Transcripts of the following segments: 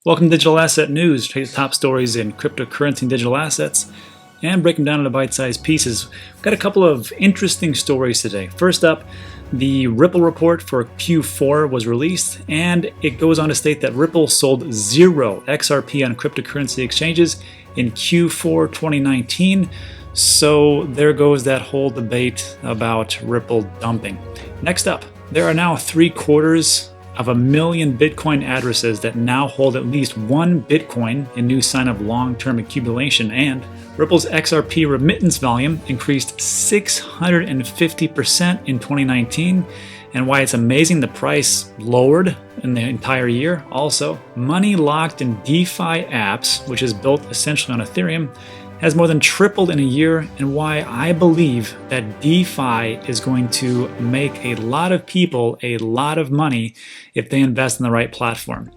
Welcome to Digital Asset News, trade the top stories in cryptocurrency and digital assets, and break them down into bite-sized pieces. We've got a couple of interesting stories today. First up, the Ripple report for Q4 was released, and it goes on to state that Ripple sold 0 XRP on cryptocurrency exchanges in Q4 2019. So there goes that whole debate about Ripple dumping. Next up, there are now 750,000 Bitcoin addresses that now hold at least one Bitcoin, a new sign of long-term accumulation, and Ripple's XRP remittance volume increased 650% in 2019, and why it's amazing the price lowered in the entire year. Also, money locked in DeFi apps, which is built essentially on Ethereum, has more than tripled in a year, and why I believe that DeFi is going to make a lot of people a lot of money if they invest in the right platform.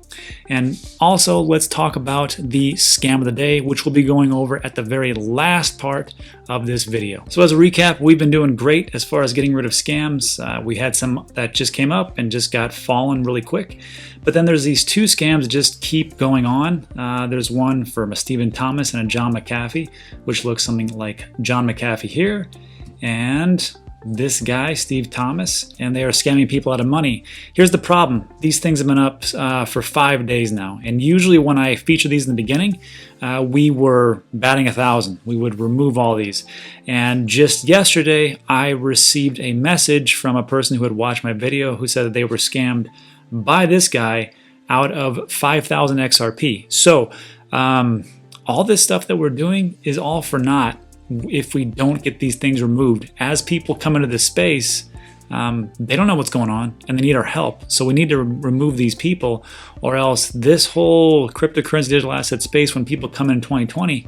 And also, let's talk about the scam of the day, which we'll be going over at the very last part of this video. So as a recap, we've been doing great as far as getting rid of scams. We had some that just came up and just got fallen really quick. But then there's these two scams that just keep going on. There's one from a Stephen Thomas and a John McAfee, which looks something like John McAfee here, and this guy, Steve Thomas, and they are scamming people out of money. Here's the problem. These things have been up for 5 days now, and usually when I feature these in the beginning, we were batting 1,000. We would remove all these. And just yesterday, I received a message from a person who had watched my video who said that they were scammed by this guy out of 5,000 XRP. So all this stuff that we're doing is all for naught if we don't get these things removed. As people come into this space, they don't know what's going on and they need our help. So we need to remove these people, or else this whole cryptocurrency digital asset space, when people come in 2020,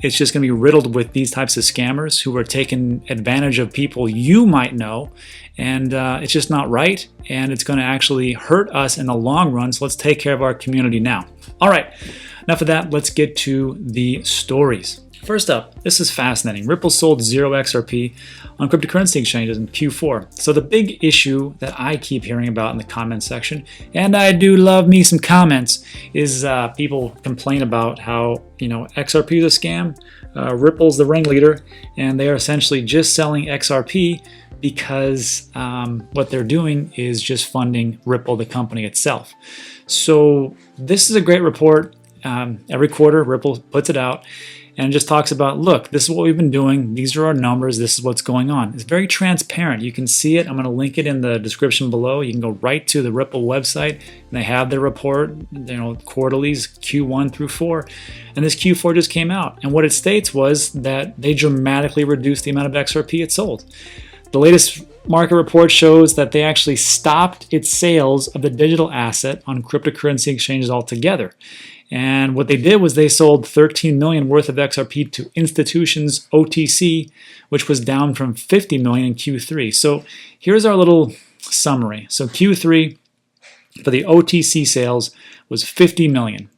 it's just going to be riddled with these types of scammers who are taking advantage of people you might know, and it's just not right, and it's going to actually hurt us in the long run. So let's take care of our community now. All right, enough of that. Let's get to the stories. First up, this is fascinating. Ripple sold 0 XRP on cryptocurrency exchanges in Q4. So the big issue that I keep hearing about in the comments section, and I do love me some comments, is people complain about how, XRP is a scam, Ripple's the ringleader, and they are essentially just selling XRP because what they're doing is just funding Ripple, the company itself. So this is a great report. Every quarter, Ripple puts it out and just talks about, look, this is what we've been doing. These are our numbers. This is what's going on. It's very transparent. You can see it. I'm going to link it in the description below. You can go right to the Ripple website, and they have their report, quarterlies, Q1 through 4. And this Q4 just came out. And what it states was that they dramatically reduced the amount of XRP it sold. The latest market report shows that they actually stopped its sales of the digital asset on cryptocurrency exchanges altogether. And what they did was they sold 13 million worth of XRP to institutions OTC, which was down from 50 million in Q3. So here's our little summary. So Q3 for the OTC sales was 50 million.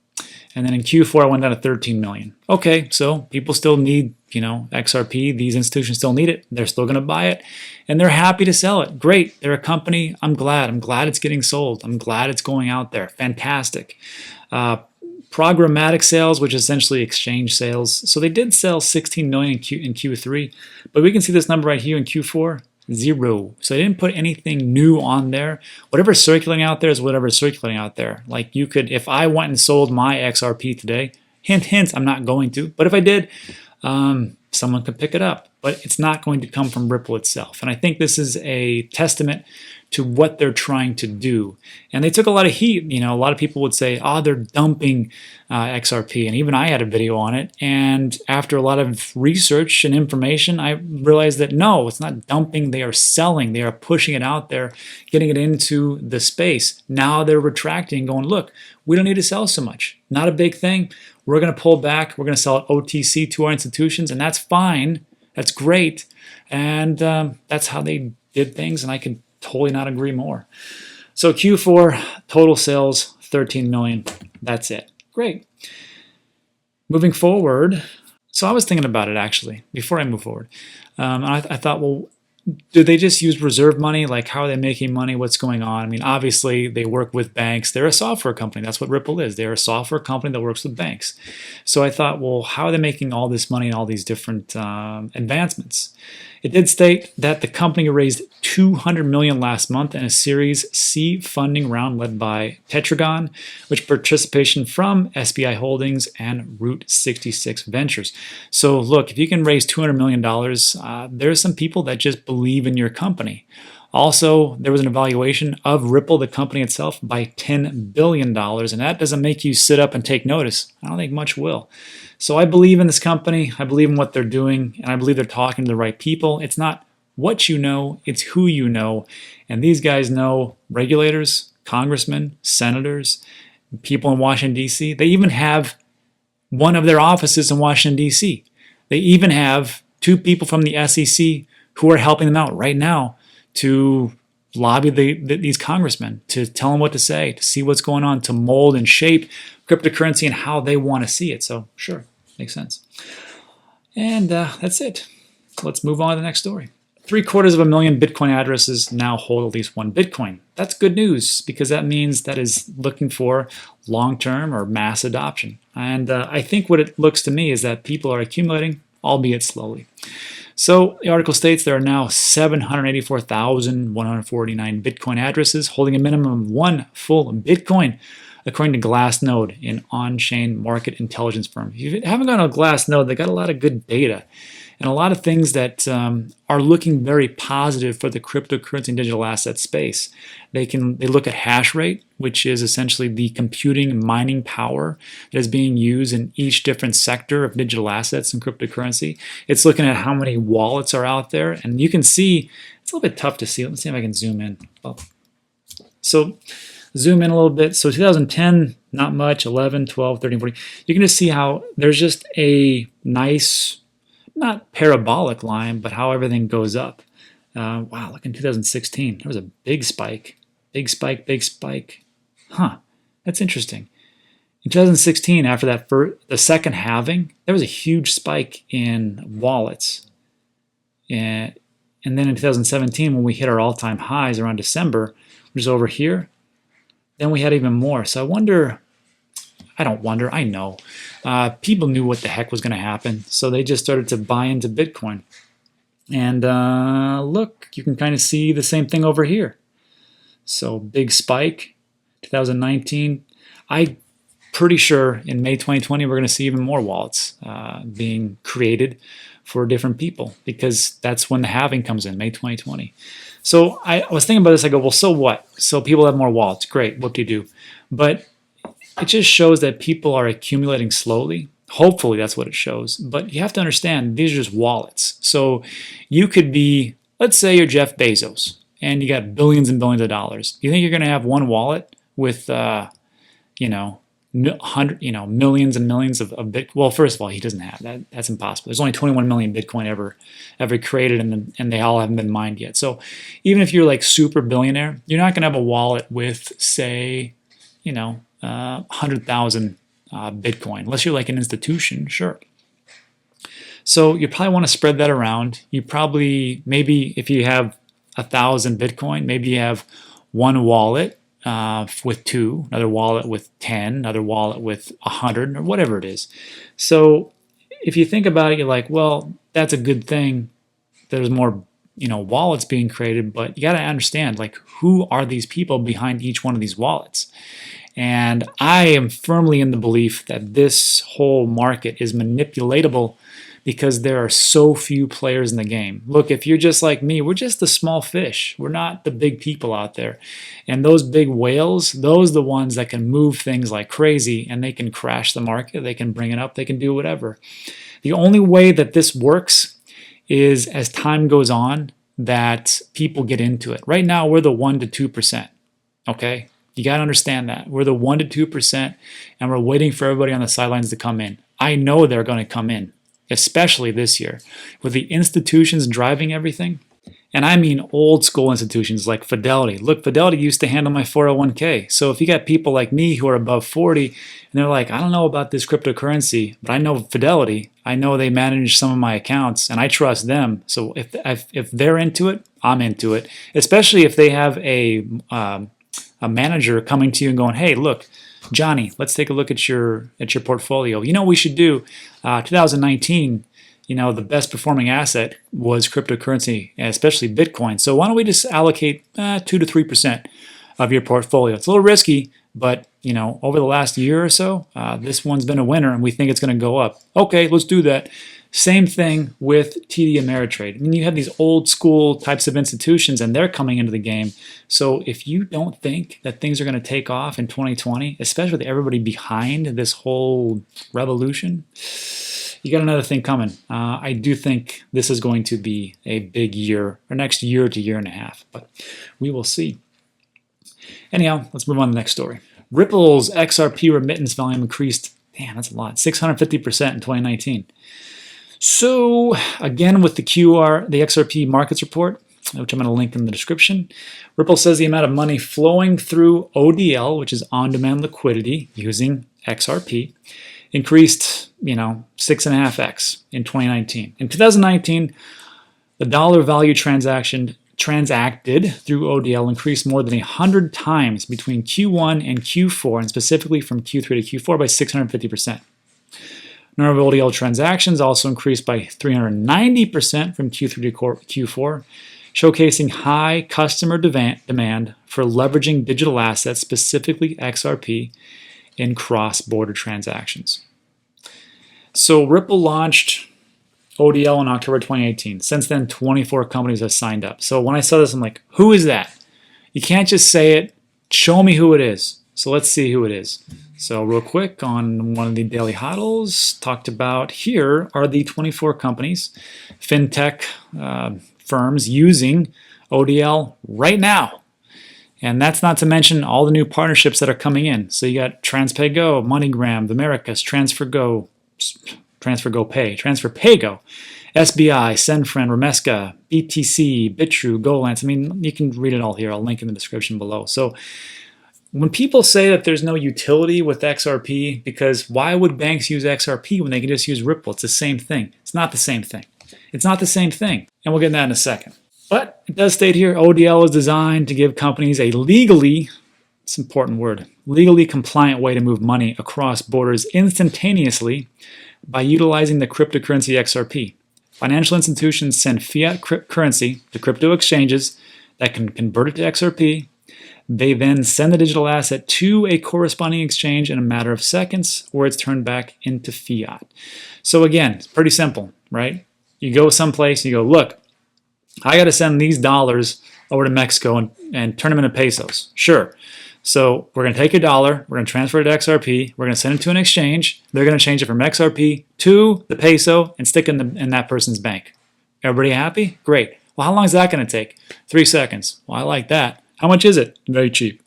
And then in Q4, I went down to 13 million. Okay, so people still need, XRP. These institutions still need it. They're still going to buy it, and they're happy to sell it. Great. They're a company. I'm glad. I'm glad it's getting sold. I'm glad it's going out there. Fantastic. Programmatic sales, which is essentially exchange sales. So they did sell 16 million in Q3, but we can see this number right here in Q4, 0. So they didn't put anything new on there. Whatever's circulating out there is whatever's circulating out there. Like you could, if I went and sold my XRP today, hint, I'm not going to, but if I did, someone could pick it up, but it's not going to come from Ripple itself. And I think this is a testament to what they're trying to do. And they took a lot of heat. A lot of people would say, they're dumping XRP. And even I had a video on it. And after a lot of research and information, I realized that no, it's not dumping. They are selling. They are pushing it out there, getting it into the space. Now they're retracting, going, look, we don't need to sell so much. Not a big thing. We're going to pull back. We're going to sell it OTC to our institutions. And that's fine. That's great. And that's how they did things. And I could totally not agree more. So Q4 total sales 13 million. That's it. Great. Moving forward. So I was thinking about it actually before I move forward. I thought, well, do they just use reserve money? Like, how are they making money? What's going on? I mean, obviously, they work with banks. They're a software company. That's what Ripple is. They're a software company that works with banks. So I thought, well, how are they making all this money and all these different advancements? It did state that the company raised $200 million last month in a Series C funding round led by Tetragon, which participation from SBI Holdings and Route 66 Ventures. So look, if you can raise $200 million, there's some people that just believe in your company. Also, there was an evaluation of Ripple, the company itself, by $10 billion, and that doesn't make you sit up and take notice. I don't think much will. So I believe in this company, I believe in what they're doing, and I believe they're talking to the right people. It's not what you know, it's who you know. And these guys know regulators, congressmen, senators, people in Washington, D.C. They even have one of their offices in Washington, D.C. They even have two people from the SEC who are helping them out right now to lobby these congressmen, to tell them what to say, to see what's going on, to mold and shape cryptocurrency and how they want to see it. So sure, makes sense. And that's it. Let's move on to the next story. 750,000 Bitcoin addresses now hold at least one Bitcoin. That's good news because that means that is looking for long-term or mass adoption. And I think what it looks to me is that people are accumulating, albeit slowly. So the article states there are now 784,149 Bitcoin addresses holding a minimum of one full Bitcoin, according to Glassnode, an on-chain market intelligence firm. If you haven't gone to Glassnode, they got a lot of good data and a lot of things that are looking very positive for the cryptocurrency and digital asset space. They look at hash rate, which is essentially the computing mining power that is being used in each different sector of digital assets and cryptocurrency. It's looking at how many wallets are out there, and you can see, it's a little bit tough to see. Let me see if I can zoom in. So zoom in a little bit. So 2010, not much, 11, 12, 13, 14. You can just see how there's just a nice, not parabolic line, but how everything goes up. Wow, look in 2016, there was a big spike. Big spike, big spike. Huh, that's interesting. In 2016, after that the second halving, there was a huge spike in wallets. And then in 2017, when we hit our all-time highs around December, which is over here, then we had even more. So I wonder, I don't wonder, I know. People knew what the heck was going to happen, so they just started to buy into Bitcoin. And look, you can kind of see the same thing over here. So big spike, 2019. I'm pretty sure in May 2020 we're going to see even more wallets being created for different people because that's when the halving comes in, May 2020. So I was thinking about this, I go, well, so what? So people have more wallets, great, what do you do? But it just shows that people are accumulating slowly. Hopefully that's what it shows. But you have to understand, these are just wallets. So you could be, let's say you're Jeff Bezos, and you got billions and billions of dollars. Do you think you're going to have one wallet with, millions and millions of Bitcoin? Well, first of all, he doesn't have that. That's impossible. There's only 21 million Bitcoin ever created, and they all haven't been mined yet. So even if you're like super billionaire, you're not going to have a wallet with, say, 100,000 Bitcoin, unless you're like an institution, sure. So you probably want to spread that around. You probably, maybe if you have 1,000 Bitcoin, maybe you have one wallet with 2, another wallet with 10, another wallet with 100, or whatever it is. So if you think about it, you're like, well, that's a good thing. There's more, wallets being created, but you got to understand, like, who are these people behind each one of these wallets? And I am firmly in the belief that this whole market is manipulatable because there are so few players in the game. Look, if you're just like me, we're just the small fish. We're not the big people out there. And those big whales, those are the ones that can move things like crazy, and they can crash the market, they can bring it up, they can do whatever. The only way that this works is as time goes on that people get into it. Right now, we're the 1 to 2%, okay? You got to understand that. We're the 1 to 2%, and we're waiting for everybody on the sidelines to come in. I know they're going to come in, especially this year. With the institutions driving everything, And I mean old school institutions like Fidelity. Look, Fidelity used to handle my 401k. So if you got people like me who are above 40 and they're like, I don't know about this cryptocurrency, but I know Fidelity. I know they manage some of my accounts and I trust them. So if they're into it, I'm into it. Especially if they have a manager coming to you and going, hey, look, Johnny, let's take a look at your portfolio. You know what we should do? 2019, the best performing asset was cryptocurrency, especially Bitcoin. So why don't we just allocate 2 to 3% of your portfolio? It's a little risky, but over the last year or so, this one's been a winner, and we think it's going to go up. Okay, let's do that. Same thing with TD Ameritrade. I mean, you have these old school types of institutions, and they're coming into the game. So if you don't think that things are going to take off in 2020, especially with everybody behind this whole revolution, you got another thing coming. I do think this is going to be a big year, or next year to year and a half, but we will see. Anyhow, let's move on to the next story. Ripple's XRP remittance volume increased, that's a lot, 650% in 2019. So again, with the XRP markets report, which I'm going to link in the description, Ripple says the amount of money flowing through ODL, which is on-demand liquidity using XRP, increased, 6.5x in 2019. In 2019, the dollar value transacted through ODL increased more than 100 times between Q1 and Q4, and specifically from Q3 to Q4 by 650%. Number of ODL transactions also increased by 390% from Q3 to Q4, showcasing high customer demand for leveraging digital assets, specifically XRP, in cross-border transactions. So Ripple launched ODL in October 2018. Since then, 24 companies have signed up. So when I saw this, I'm like, who is that? You can't just say it. Show me who it is. So let's see who it is. So real quick, on one of the daily huddles, talked about here are the 24 companies, fintech firms using ODL right now. And that's not to mention all the new partnerships that are coming in. So you got TransPayGo, MoneyGram, Americas, TransferGo Pay, TransferPayGo, SBI, SendFriend, Remesca, BTC, Bitrue, Golance. I mean, you can read it all here. I'll link in the description below. So when people say that there's no utility with XRP, because why would banks use XRP when they can just use Ripple? It's the same thing. It's not the same thing. It's not the same thing. And we'll get into that in a second. But it does state here, ODL is designed to give companies a legally, it's an important word, legally compliant way to move money across borders instantaneously by utilizing the cryptocurrency XRP. Financial institutions send fiat currency to crypto exchanges that can convert it to XRP. They then send the digital asset to a corresponding exchange in a matter of seconds, where it's turned back into fiat. So again, it's pretty simple, right? You go someplace and you go, look, I got to send these dollars over to Mexico and turn them into pesos. Sure. So we're going to take your dollar, we're going to transfer it to XRP, we're going to send it to an exchange, they're going to change it from XRP to the peso and stick it in that person's bank. Everybody happy? Great. Well, how long is that going to take? 3 seconds. Well, I like that. How much is it? Very cheap.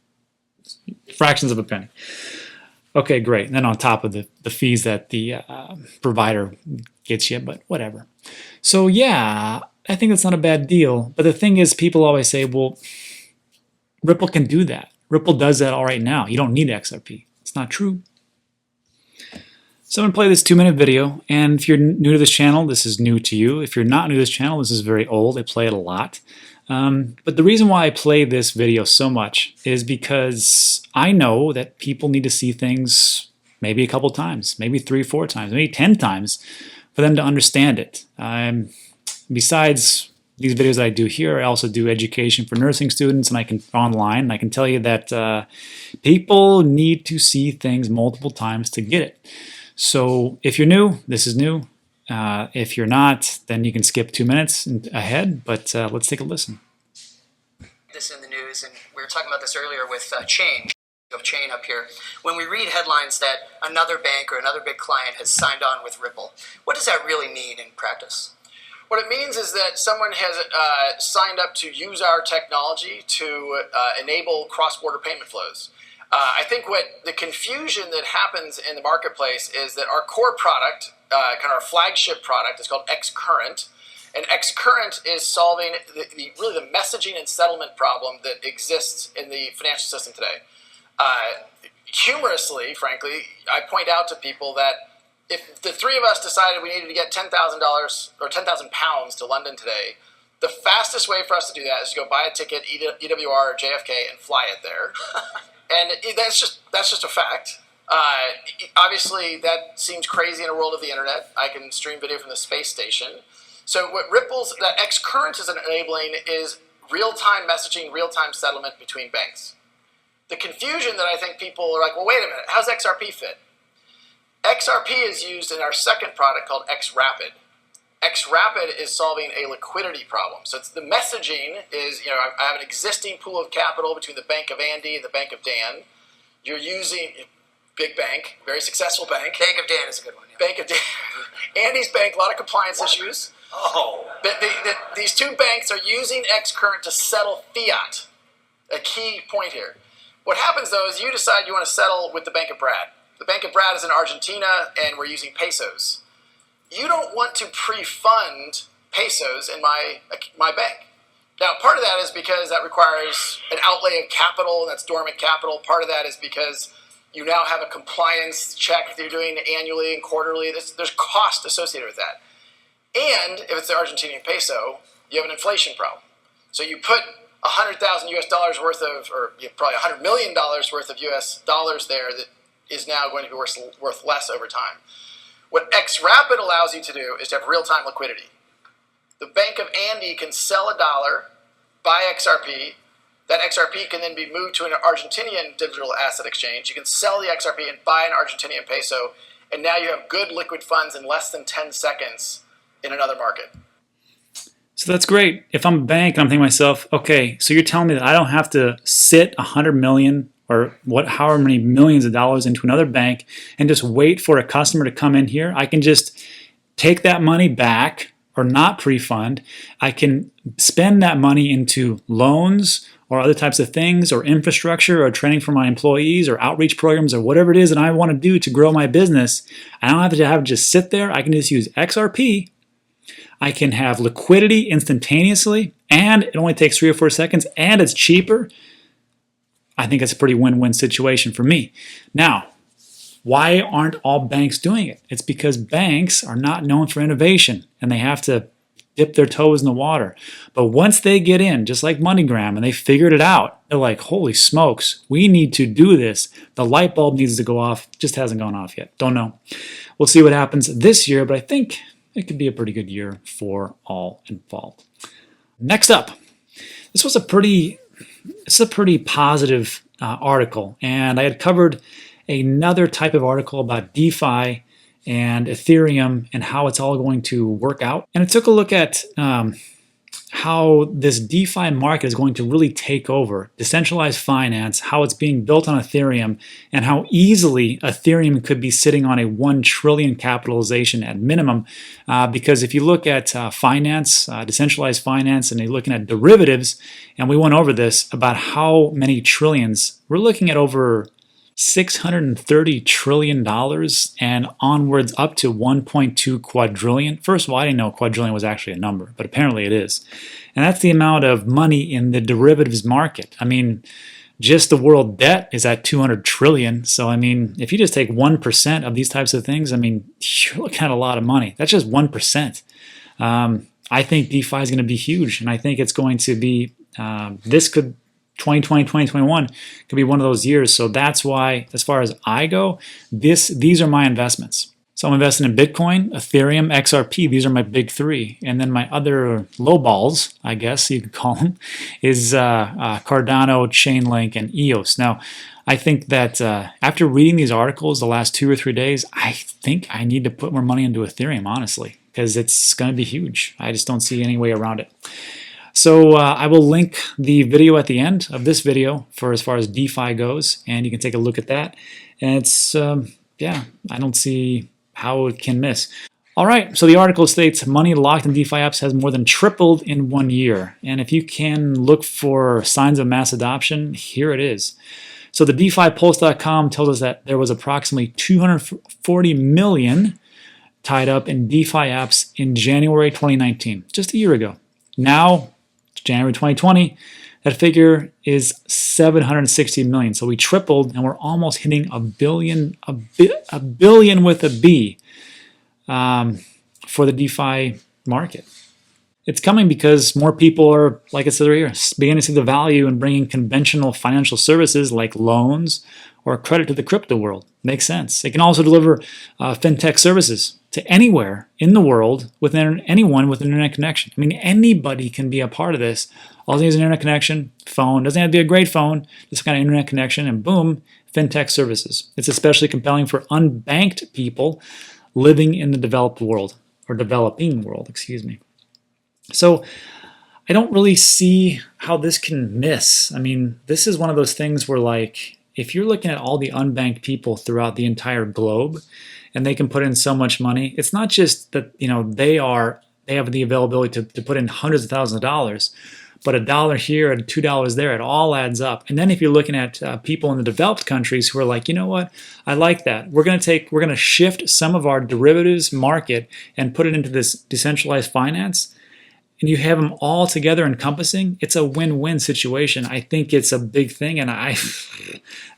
Fractions of a penny. Okay, great. And then on top of the fees that the provider gets you, but whatever. So yeah, I think that's not a bad deal. But the thing is, people always say, well, Ripple can do that. Ripple does that all right now. You don't need XRP. It's not true. So I'm going to play this 2-minute video. And if you're new to this channel, this is new to you. If you're not new to this channel, this is very old. I play it a lot. But the reason why I play this video so much is because I know that people need to see things maybe a couple times, maybe 3 or 4 times, maybe 10 times for them to understand it. Besides these videos that I do here, I also do education for nursing students, and I can online. And I can tell you that people need to see things multiple times to get it. So if you're new, this is new. If you're not, then you can skip 2 minutes ahead, but let's take a listen. This in the news, and we were talking about this earlier with Chain up here. When we read headlines that another bank or another big client has signed on with Ripple, what does that really mean in practice? What it means is that someone has signed up to use our technology to enable cross-border payment flows. I think what the confusion that happens in the marketplace is that our core product, kind of our flagship product, is called XCurrent, And Xcurrent is solving really the messaging and settlement problem that exists in the financial system today. Humorously, frankly, I point out to people that if the three of us decided we needed to get $10,000 or £10,000 to London today, the fastest way for us to do that is to go buy a ticket, EWR or JFK, and fly it there. And that's just a fact. Obviously, that seems crazy in a world of the internet. I can stream video from the space station. So what that Xcurrent is enabling is real-time messaging, real-time settlement between banks. The confusion that I think people are like, well, wait a minute, how's XRP fit? XRP is used in our second product called XRapid. XRapid is solving a liquidity problem. So it's the messaging is, I have an existing pool of capital between the Bank of Andy and the Bank of Dan. You're using big bank, very successful bank. Bank of Dan is a good one. Yeah. Bank of Dan. Andy's bank, a lot of compliance issues. Oh. These two banks are using Xcurrent to settle fiat. A key point here. What happens, though, is you decide you want to settle with the Bank of Brad. The Bank of Brad is in Argentina, and we're using pesos. You don't want to pre-fund pesos in my bank. Now, part of that is because that requires an outlay of capital, and that's dormant capital. Part of that is because you now have a compliance check that you're doing annually and quarterly. There's cost associated with that. And if it's the Argentinian peso, you have an inflation problem. So you put $100,000 US worth of, or probably $100 million worth of US dollars there that is now going to be worth less over time. What XRapid allows you to do is to have real-time liquidity. The Bank of Andy can sell a dollar, buy XRP. That XRP can then be moved to an Argentinian digital asset exchange. You can sell the XRP and buy an Argentinian peso, and now you have good liquid funds in less than 10 seconds in another market. So that's great. If I'm a bank and I'm thinking to myself, okay, so you're telling me that I don't have to sit 100 million or however many millions of dollars into another bank and just wait for a customer to come in here. I can just take that money back or not pre-fund. I can spend that money into loans or other types of things or infrastructure or training for my employees or outreach programs or whatever it is that I want to do to grow my business. I don't have to just sit there. I can just use XRP. I can have liquidity instantaneously, and it only takes 3 or 4 seconds, and it's cheaper. I think it's a pretty win-win situation for me. Now, why aren't all banks doing it? It's because banks are not known for innovation, and they have to dip their toes in the water. But once they get in, just like MoneyGram, and they figured it out, they're like, holy smokes, we need to do this. The light bulb needs to go off. Just hasn't gone off yet. Don't know. We'll see what happens this year, but I think it could be a pretty good year for all involved. Next up, this was a pretty positive article, and I had covered another type of article about DeFi and Ethereum and how it's all going to work out. And it took a look at how this DeFi market is going to really take over decentralized finance, how it's being built on Ethereum, and how easily Ethereum could be sitting on a 1 trillion capitalization at minimum. Because if you look at finance, decentralized finance, and you're looking at derivatives, and we went over this about how many trillions, we're looking at over $630 trillion and onwards up to 1.2 quadrillion. First of all, I didn't know quadrillion was actually a number, but apparently it is. And that's the amount of money in the derivatives market. I mean, just the world debt is at 200 trillion. So, I mean, if you just take 1% of these types of things, I mean, you're looking at a lot of money. That's just 1%. I think DeFi is going to be huge, and I think it's going to be, 2020, 2021 could be one of those years. So that's why, as far as I go, these are my investments. So I'm investing in Bitcoin, Ethereum, XRP. These are my big three. And then my other low balls, I guess you could call them, is Cardano, Chainlink, and EOS. Now, I think that after reading these articles the last 2 or 3 days, I think I need to put more money into Ethereum, honestly, because it's going to be huge. I just don't see any way around it. So I will link the video at the end of this video for as far as DeFi goes, and you can take a look at that. And it's, I don't see how it can miss. All right, so the article states money locked in DeFi apps has more than tripled in 1 year. And if you can look for signs of mass adoption, here it is. So the DeFiPulse.com tells us that there was approximately 240 million tied up in DeFi apps in January 2019, just a year ago. Now, January 2020, that figure is 760 million. So we tripled, and we're almost hitting a billion with a B for the DeFi market. It's coming because more people are, like I said earlier, beginning to see the value in bringing conventional financial services like loans or credit to the crypto world. Makes sense. It can also deliver fintech services to anywhere in the world anyone with an internet connection. I mean, anybody can be a part of this. All you need is an internet connection, phone. Doesn't have to be a great phone, just kind of internet connection, and boom, fintech services. It's especially compelling for unbanked people living in the developed world, or developing world, excuse me. So I don't really see how this can miss. I mean, this is one of those things where, like, if you're looking at all the unbanked people throughout the entire globe and they can put in so much money, it's not just that, you know, they have the availability to put in hundreds of thousands of dollars, but $1 here and $2 there, it all adds up. And then if you're looking at people in the developed countries who are like, you know what, I like that. We're going to shift some of our derivatives market and put it into this decentralized finance, and you have them all together encompassing, it's a win-win situation. I think it's a big thing, and I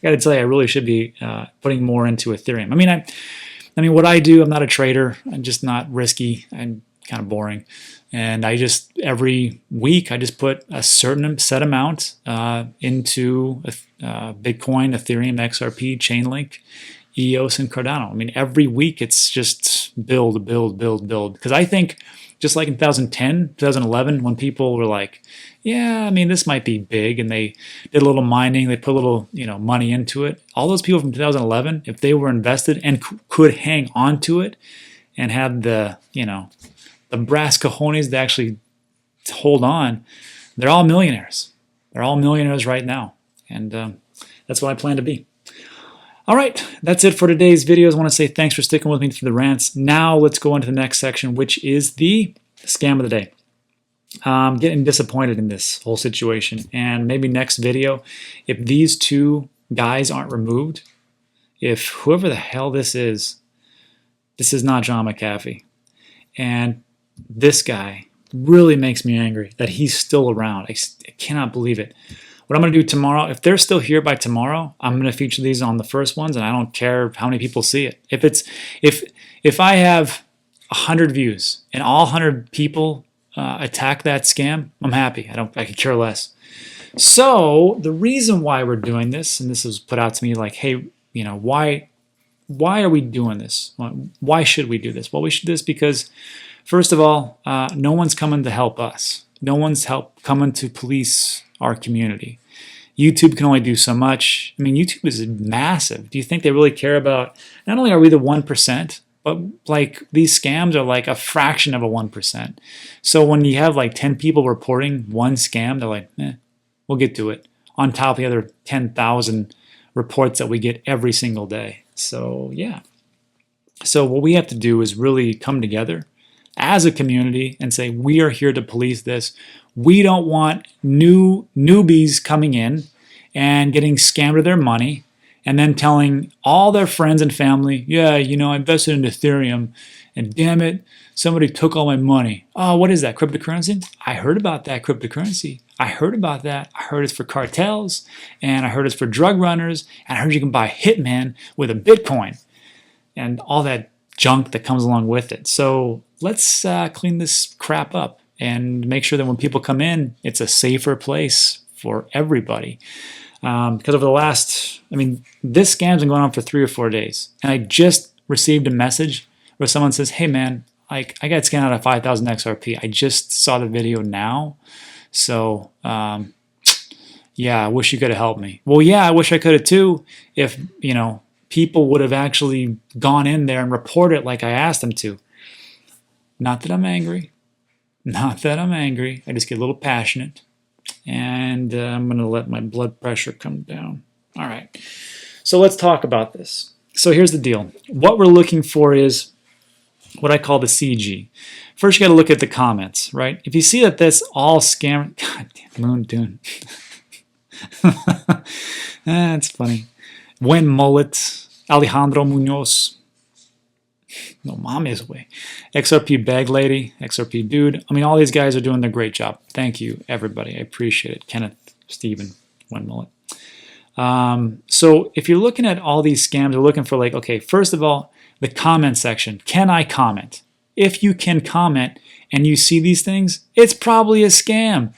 got to tell you, I really should be putting more into Ethereum. I mean, what I do, I'm not a trader. I'm just not risky. I'm kind of boring. And every week, I just put a certain set amount into Bitcoin, Ethereum, XRP, Chainlink, EOS, and Cardano. I mean, every week, it's just build. Because I think, just like in 2010, 2011, when people were like, yeah, I mean, this might be big, and they did a little mining, they put a little, money into it. All those people from 2011, if they were invested and could hang on to it and had the brass cojones to actually hold on, they're all millionaires. They're all millionaires right now, and that's what I plan to be. All right, that's it for today's videos. I want to say thanks for sticking with me through the rants. Now let's go into the next section, which is the scam of the day. I'm getting disappointed in this whole situation, and maybe next video, if these two guys aren't removed, if whoever the hell this is not John McAfee, and this guy really makes me angry that he's still around. I cannot believe it. What I'm going to do tomorrow, if they're still here by tomorrow, I'm going to feature these on the first ones, and I don't care how many people see it. If I have 100 views and all 100 people attack that scam, I'm happy. I could care less. So the reason why we're doing this, and this was put out to me like, hey, why are we doing this? Why should we do this? Well, we should do this because, first of all, no one's coming to help us. No one's coming to police our community. YouTube can only do so much. I mean, YouTube is massive. Do you think they really care about, not only are we the 1%, but like these scams are like a fraction of a 1%. So when you have like 10 people reporting one scam, they're like, we'll get to it. On top of the other 10,000 reports that we get every single day. So yeah. So what we have to do is really come together as a community and say, we are here to police this. We don't want newbies coming in and getting scammed of their money and then telling all their friends and family, yeah, I invested in Ethereum, and damn it, somebody took all my money. Oh, what is that, cryptocurrency? I heard about that cryptocurrency. I heard about that. I heard it's for cartels, and I heard it's for drug runners, and I heard you can buy Hitman with a Bitcoin, and all that junk that comes along with it. So let's clean this crap up and make sure that when people come in, it's a safer place for everybody. Because over the last, this scam's been going on for 3 or 4 days. And I just received a message where someone says, hey man, I got scammed out of 5,000 XRP. I just saw the video now. So, yeah, I wish you could have helped me. Well, yeah, I wish I could have too if, people would have actually gone in there and reported it like I asked them to. Not that I'm angry. I just get a little passionate, and I'm going to let my blood pressure come down. All right, so let's talk about this. So here's the deal. What we're looking for is what I call the CG. First, you got to look at the comments, right? If you see that this all scam, God damn, Moon Dune. It's funny. When Mullet, Alejandro Munoz. No, mom is away. XRP bag lady, XRP dude. I mean, all these guys are doing their great job. Thank you, everybody. I appreciate it. Kenneth, Stephen, one mullet. So if you're looking at all these scams, you're looking for like, okay, first of all, the comment section. Can I comment? If you can comment and you see these things, it's probably a scam.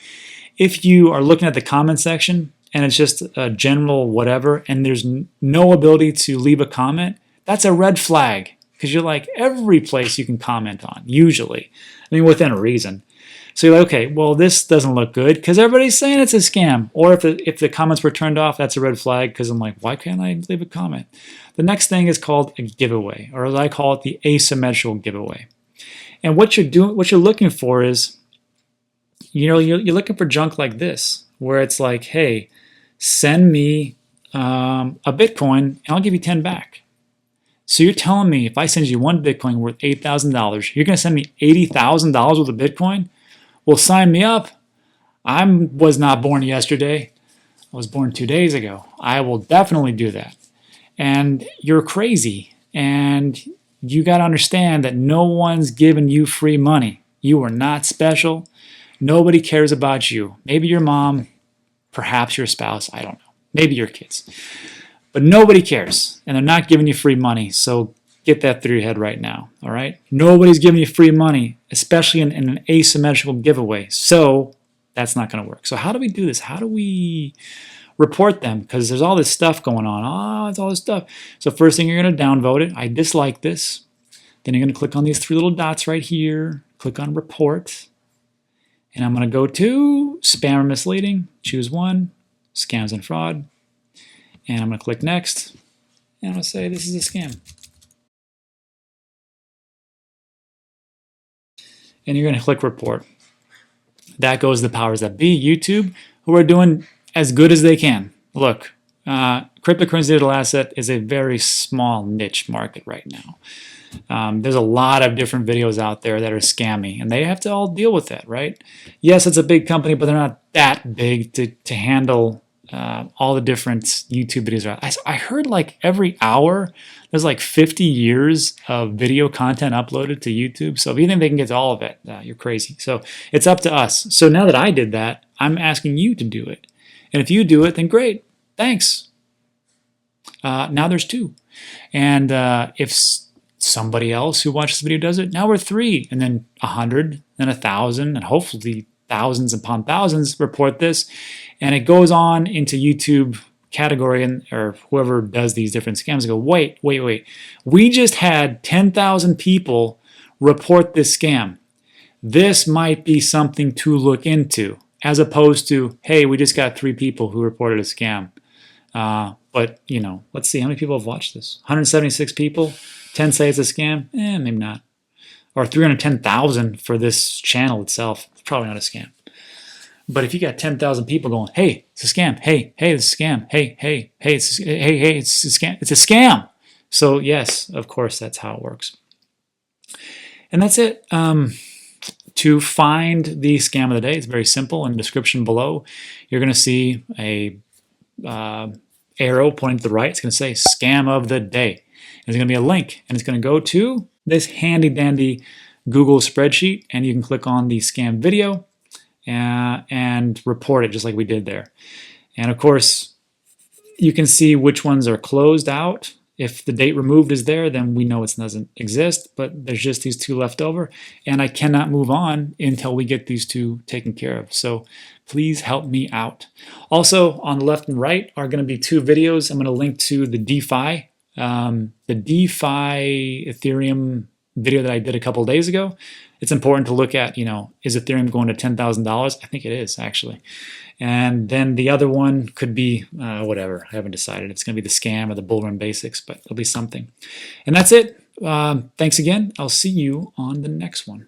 If you are looking at the comment section and it's just a general whatever and there's no ability to leave a comment, that's a red flag because you're like every place you can comment on, usually. I mean, within a reason. So you're like, okay, well, this doesn't look good because everybody's saying it's a scam. Or if the comments were turned off, that's a red flag because I'm like, why can't I leave a comment? The next thing is called a giveaway, or as I call it, the asymmetrical giveaway. And what you're looking for is, you're looking for junk like this, where it's like, hey, send me a Bitcoin and I'll give you 10 back. So you're telling me if I send you one Bitcoin worth $8,000, you're going to send me $80,000 worth of Bitcoin? Well, sign me up. I was not born yesterday. I was born 2 days ago. I will definitely do that. And you're crazy. And you got to understand that no one's giving you free money. You are not special. Nobody cares about you. Maybe your mom, perhaps your spouse, I don't know. Maybe your kids. But nobody cares. And they're not giving you free money. So get that through your head right now, all right? Nobody's giving you free money, especially in an asymmetrical giveaway. So that's not going to work. So how do we do this? How do we report them? Because there's all this stuff going on. Oh, it's all this stuff. So first thing, you're going to downvote it. I dislike this. Then you're going to click on these three little dots right here. Click on report. And I'm going to go to spam or misleading. Choose one, scams and fraud. And I'm going to click next. And I'm going to say this is a scam. And you're going to click report. That goes to the powers that be, YouTube, who are doing as good as they can. Look, cryptocurrency digital asset is a very small niche market right now. There's a lot of different videos out there that are scammy, and they have to all deal with that, right? Yes, it's a big company, but they're not that big to handle all the different YouTube videos. I heard like every hour there's like 50 years of video content uploaded to YouTube. So if you think they can get to all of it, you're crazy. So it's up to us. So now that I did that, I'm asking you to do it. And if you do it, then great. Thanks. Now there's 2. And if somebody else who watches the video does it, now we're 3. And then 100, then 1,000, and hopefully thousands upon thousands report this. And it goes on into YouTube category, or whoever does these different scams go, wait. We just had 10,000 people report this scam. This might be something to look into, as opposed to, hey, we just got 3 people who reported a scam. But, let's see, how many people have watched this? 176 people, 10 say it's a scam? Maybe not. Or 310,000 for this channel itself. It's probably not a scam. But if you got 10,000 people going, hey, it's a scam. Hey, it's a scam. Hey, it's a scam. It's a scam. So yes, of course, that's how it works. And that's it. To find the scam of the day, it's very simple. In the description below, you're going to see a arrow pointing to the right. It's going to say scam of the day. And there's going to be a link, and it's going to go to this handy dandy Google spreadsheet, and you can click on the scam video and report it just like we did there. And of course, you can see which ones are closed out. If the date removed is there, then we know it doesn't exist, but there's just these 2 left over, and I cannot move on until we get these 2 taken care of. So please help me out. Also, on the left and right are going to be 2 videos. I'm going to link to the DeFi Ethereum video that I did a couple of days ago. It's important to look at, is Ethereum going to $10,000? I think it is, actually. And then the other one could be whatever. I haven't decided. It's going to be the scam or the bull run basics, but it'll be something. And that's it. Thanks again. I'll see you on the next one.